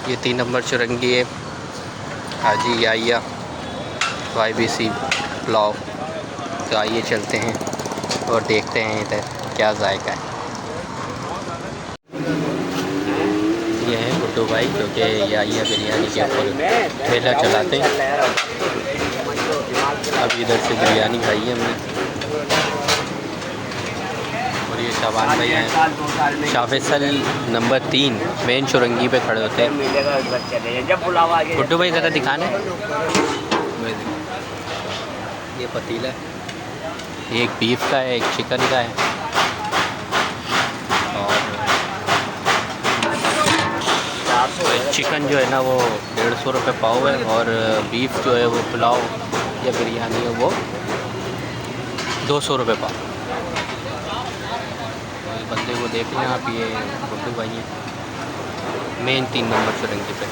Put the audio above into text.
ये 3 नंबर चुरंगी है हाजी याहिया YBC पुलाव। तो आइए चलते हैं और देखते हैं इधर क्या जायका है। ये हैं गुड्डू भाई जो कि याहिया बिरयानी के ऊपर ठेला चलाते हैं। अब इधर से बिरयानी खाई है हमने। और ये शाबान भाई हैं शाफेसल नंबर 3 मेन चुरंगी पे खड़े होते हैं। गुड्डू भाई ज़रा दिखाने। ये पतीला है, एक बीफ का है, एक चिकन का है। और चिकन जो है ना वो 150 रुपये पाव है, और बीफ जो है वो पुलाव या बिरयानी है वो 200 रुपये पाव। बंदे को देख लें आप, ये गुड्डू भाई हैं मेन 3 नंबर चुरंगी पे।